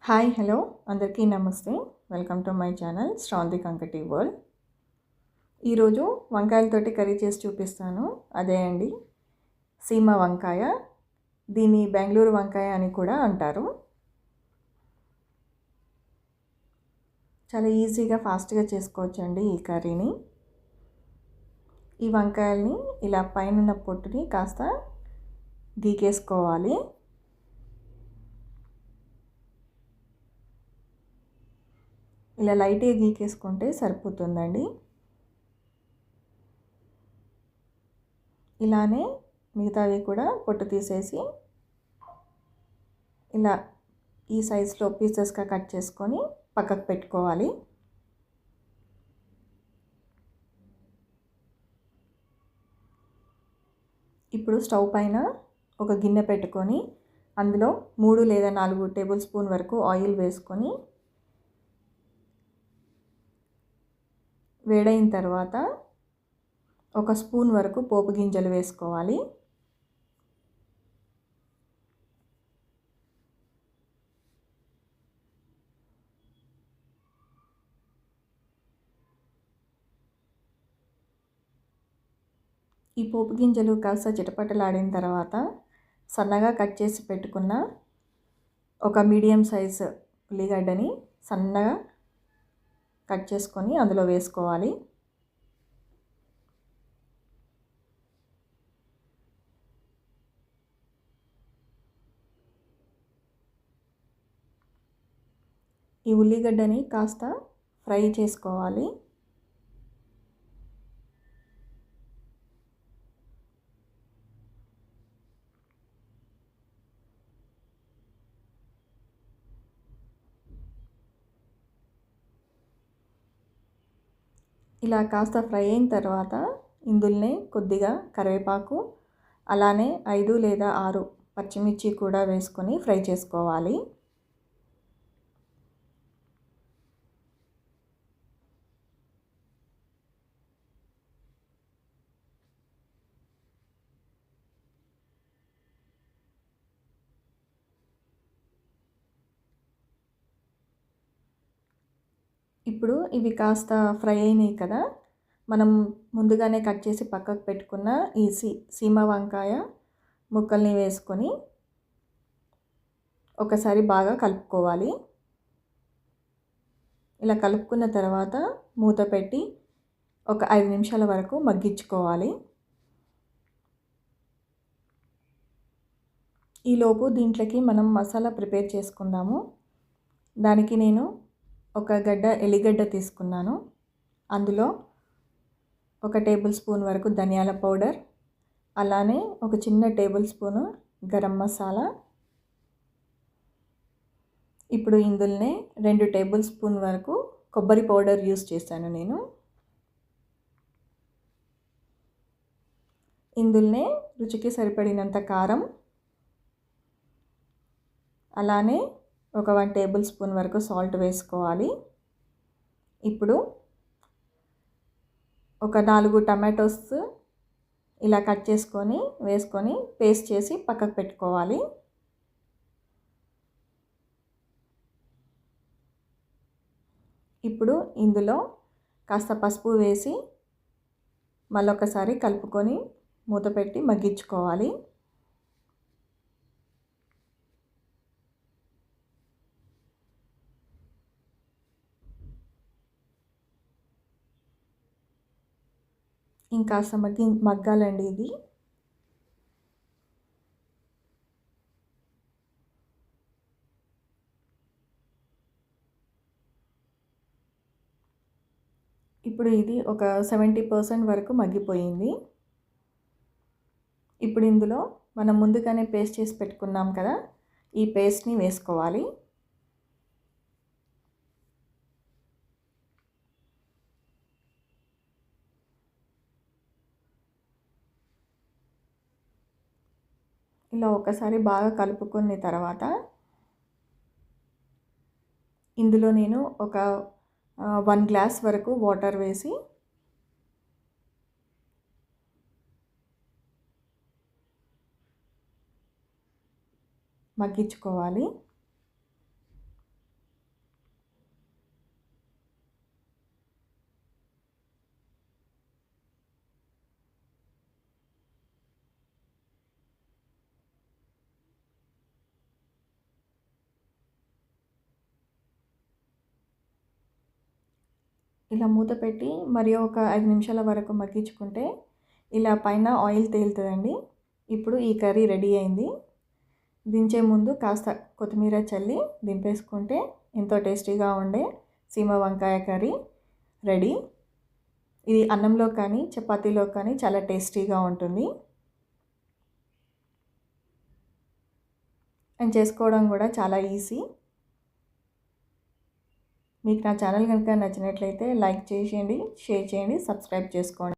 Hi hello అందరికీ నమస్తే. Welcome to my channel Sravanthi Kankanti world. ఈరోజు వంకాయలతోటి కర్రీ చేసి చూపిస్తాను. అదే అండి సీమ వంకాయ. దీన్ని బెంగళూరు వంకాయ అని కూడా అంటారు. చాలా ఈజీగా ఫాస్ట్గా చేసుకోవచ్చండి ఈ కర్రీని. ఈ వంకాయల్ని ఇలా పైన పొట్టుని కాస్త గీకేసుకోవాలి. ఇలా లైట్గా గీకేసుకుంటే సరిపోతుందండి. ఇలానే మిగతావి కూడా పొట్టు తీసేసి ఇలా ఈ సైజులో పీసెస్గా కట్ చేసుకొని పక్కకు పెట్టుకోవాలి. ఇప్పుడు స్టవ్ పైన ఒక గిన్నె పెట్టుకొని అందులో 3 లేదా 4 టేబుల్ స్పూన్ వరకు ఆయిల్ వేసుకొని వేడైన తర్వాత ఒక స్పూన్ వరకు పోపు గింజలు వేసుకోవాలి. ఈ పోపు గింజలు కాస్త చిటపటలాడిన తర్వాత సన్నగా కట్ చేసి పెట్టుకున్న ఒక మీడియం సైజు ఉల్లిగడ్డని సన్నగా కట్ చేసుకొని అందులో వేసుకోవాలి. ఈ ఉల్లిగడ్డని కాస్త ఫ్రై చేసుకోవాలి. ఇలా కాస్త ఫ్రై అయిన తర్వాత ఇందులోనే కొద్దిగా కరివేపాకు, అలానే 5 లేదా 6 పచ్చిమిర్చి కూడా వేసుకొని ఫ్రై చేసుకోవాలి. ఇప్పుడు ఇవి కాస్త ఫ్రై అయినాయి కదా, మనం ముందుగానే కట్ చేసి పక్కకు పెట్టుకున్న ఈ సీమ వంకాయ ముక్కల్ని వేసుకొని ఒకసారి బాగా కలుపుకోవాలి. ఇలా కలుపుకున్న తర్వాత మూత పెట్టి ఒక 5 నిమిషాల వరకు మగ్గించుకోవాలి. ఈలోపు దీంట్లోకి మనం మసాలా ప్రిపేర్ చేసుకుందాము. దానికి నేను ఒక ఎల్లిగడ్డ తీసుకున్నాను. అందులో ఒక టేబుల్ స్పూన్ వరకు ధనియాల పౌడర్, అలానే ఒక చిన్న టేబుల్ స్పూను గరం మసాలా. ఇప్పుడు ఇందులోనే 2 టేబుల్ స్పూన్ వరకు కొబ్బరి పౌడర్ యూస్ చేశాను నేను. ఇందులోనే రుచికి సరిపడినంత కారం, అలానే ఒక 1 టేబుల్ స్పూన్ వరకు సాల్ట్ వేసుకోవాలి. ఇప్పుడు ఒక 4 టమాటోస్ ఇలా కట్ చేసుకొని వేసుకొని పేస్ట్ చేసి పక్కకు పెట్టుకోవాలి. ఇప్పుడు ఇందులో కాస్త పసుపు వేసి మళ్ళొకసారి కలుపుకొని మూత పెట్టి మగ్గించుకోవాలి. ఇంకాస్త మగ్గాలండి ఇది. ఇప్పుడు ఇది ఒక 70% వరకు మగ్గిపోయింది. ఇప్పుడు ఇందులో మనం ముందుగానే పేస్ట్ చేసి పెట్టుకున్నాం కదా, ఈ పేస్ట్ని వేసుకోవాలి. ఇలా ఒకసారి బాగా కలుపుకున్న తర్వాత ఇందులో నేను ఒక 1 గ్లాస్ వరకు వాటర్ వేసి మగ్గించుకోవాలి. ఇలా మూత పెట్టి మరి ఒక 5 నిమిషాల వరకు మగ్గించుకుంటే ఇలా పైన ఆయిల్ తేలుతుందండి. ఇప్పుడు ఈ కర్రీ రెడీ అయింది. దించే ముందు కాస్త కొత్తిమీర చల్లి దింపేసుకుంటే ఎంతో టేస్టీగా ఉండే సీమ వంకాయ కర్రీ రెడీ. ఇది అన్నంలో కానీ చపాతీలో కానీ చాలా టేస్టీగా ఉంటుంది. అండ్ చేసుకోవడం కూడా చాలా ఈజీ. మీకు నా ఛానల్ కనుక నచ్చినట్లయితే లైక్ చేయండి, షేర్ చేయండి, సబ్స్క్రైబ్ చేసుకోండి.